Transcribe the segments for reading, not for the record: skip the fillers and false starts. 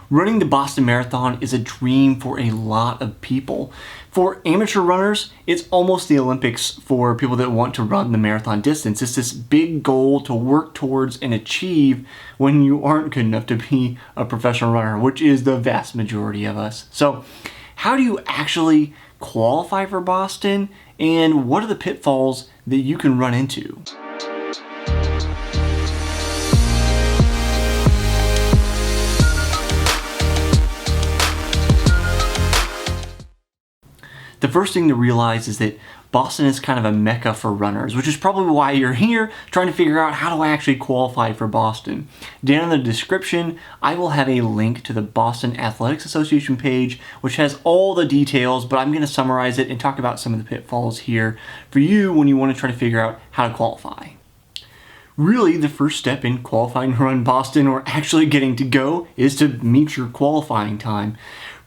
Running the Boston Marathon is a dream for a lot of people. For amateur runners, it's almost the Olympics for people that want to run the marathon distance. It's this big goal to work towards and achieve when you aren't good enough to be a professional runner, which is the vast majority of us. So, how do you actually qualify for Boston, and what are the pitfalls that you can run into? The first thing to realize is that Boston is kind of a mecca for runners, which is probably why you're here trying to figure out how do I actually qualify for Boston. Down in the description, I will have a link to the Boston Athletics Association page, which has all the details, but I'm going to summarize it and talk about some of the pitfalls here for you when you want to try to figure out how to qualify. Really, the first step in qualifying to run Boston, or actually getting to go, is to meet your qualifying time.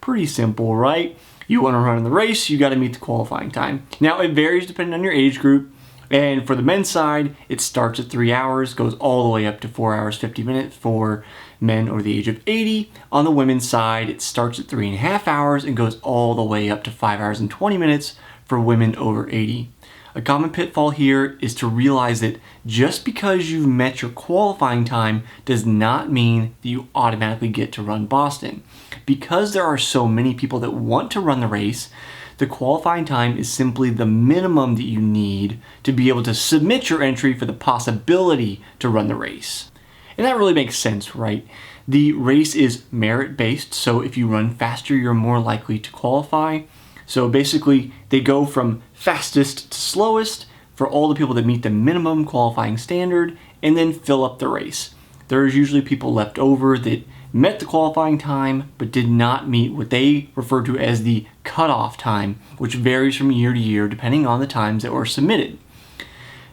Pretty simple, right? You want to run in the race, you got to meet the qualifying time. Now, it varies depending on your age group, and for the men's side, it starts at 3 hours, goes all the way up to 4 hours, 50 minutes for men over the age of 80. On the women's side, it starts at 3.5 hours and goes all the way up to 5 hours and 20 minutes for women over 80. A common pitfall here is to realize that just because you've met your qualifying time does not mean that you automatically get to run Boston. Because there are so many people that want to run the race, the qualifying time is simply the minimum that you need to be able to submit your entry for the possibility to run the race. And that really makes sense, right? The race is merit-based, so if you run faster, you're more likely to qualify. So basically, they go from fastest to slowest for all the people that meet the minimum qualifying standard and then fill up the race. There's usually people left over that met the qualifying time but did not meet what they refer to as the cutoff time, which varies from year to year depending on the times that were submitted.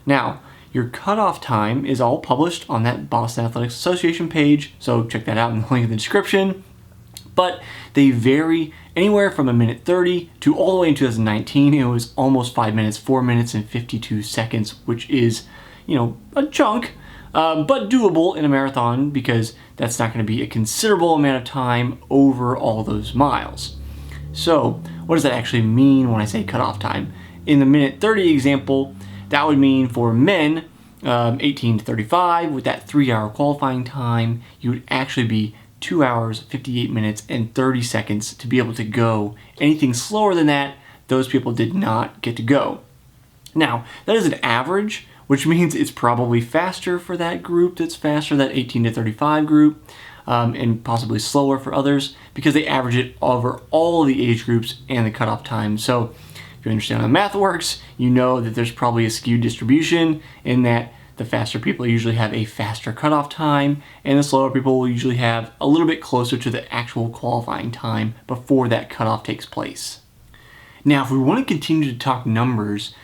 Now, your cutoff time is all published on that Boston Athletics Association page, so check that out in the link in the description. But they vary anywhere from 1:30 to all the way in 2019, it was almost 5 minutes, 4 minutes and 52 seconds, which is, a chunk, but doable in a marathon because that's not going to be a considerable amount of time over all those miles. So what does that actually mean when I say cutoff time? In the 1:30 example, that would mean for men 18 to 35, with that 3-hour qualifying time, you would actually be 2 hours, 58 minutes, and 30 seconds to be able to go. Anything slower than that, those people did not get to go. Now, that is an average, which means it's probably faster for that group that's faster, that 18 to 35 group, and possibly slower for others, because they average it over all of the age groups and the cutoff time. So if you understand how math works, you know that there's probably a skewed distribution in that the faster people usually have a faster cutoff time, and the slower people will usually have a little bit closer to the actual qualifying time before that cutoff takes place. Now, if we want to continue to talk numbers,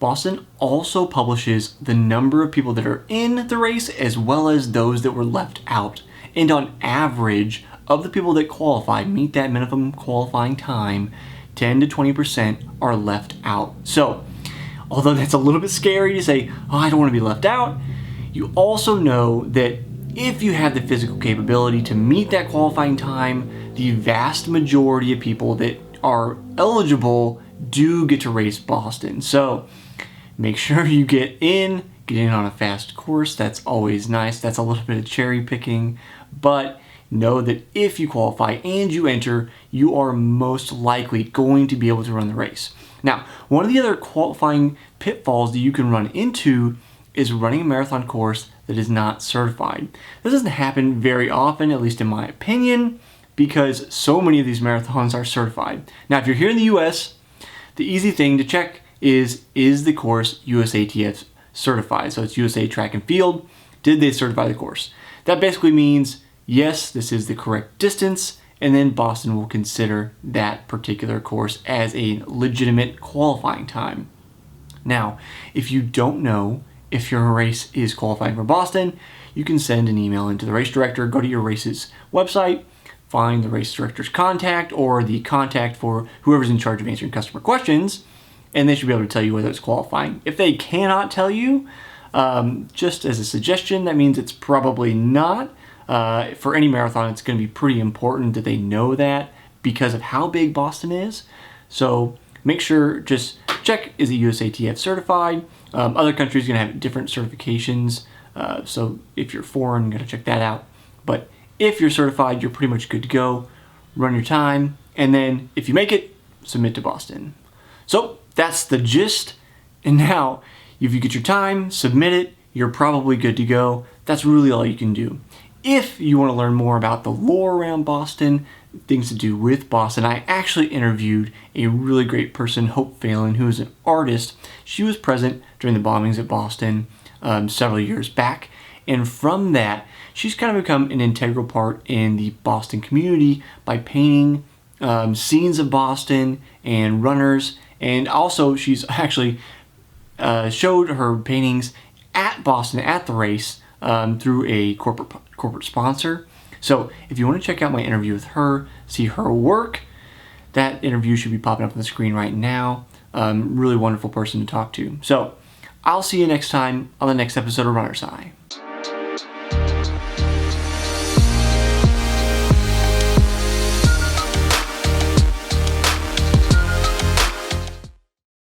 Boston also publishes the number of people that are in the race as well as those that were left out. And on average, of the people that qualify, meet that minimum qualifying time, 10 to 20% are left out. So, although that's a little bit scary to say, I don't want to be left out, you also know that if you have the physical capability to meet that qualifying time, the vast majority of people that are eligible do get to race Boston. So make sure you get in on a fast course. That's always nice. That's a little bit of cherry picking, but know that if you qualify and you enter, you are most likely going to be able to run the race. Now, one of the other qualifying pitfalls that you can run into is running a marathon course that is not certified. This doesn't happen very often, at least in my opinion, because so many of these marathons are certified. Now, if you're here in the US, the easy thing to check is the course USATF certified? So it's USA Track and Field. Did they certify the course? That basically means, yes, this is the correct distance, and then Boston will consider that particular course as a legitimate qualifying time. Now, if you don't know if your race is qualifying for Boston, you can send an email into the race director, go to your race's website, find the race director's contact or the contact for whoever's in charge of answering customer questions, and they should be able to tell you whether it's qualifying. If they cannot tell you, just as a suggestion, that means it's probably not. for any marathon, it's going to be pretty important that they know that because of how big Boston is. So make sure, just check, is it USATF certified? Other countries are going to have different certifications. So if you're foreign, you got to check that out. But if you're certified, you're pretty much good to go. Run your time, and then if you make it, submit to Boston. So that's the gist. And now, if you get your time, submit it, you're probably good to go. That's really all you can do. If you want to learn more about the lore around Boston, things to do with Boston, I actually interviewed a really great person, Hope Phelan, who is an artist. She was present during the bombings at Boston several years back. And from that, she's kind of become an integral part in the Boston community by painting scenes of Boston and runners. And also, she's actually showed her paintings at Boston at the race through a corporate sponsor. So if you want to check out my interview with her, see her work, that interview should be popping up on the screen right now. Really wonderful person to talk to. So I'll see you next time on the next episode of Runner's High.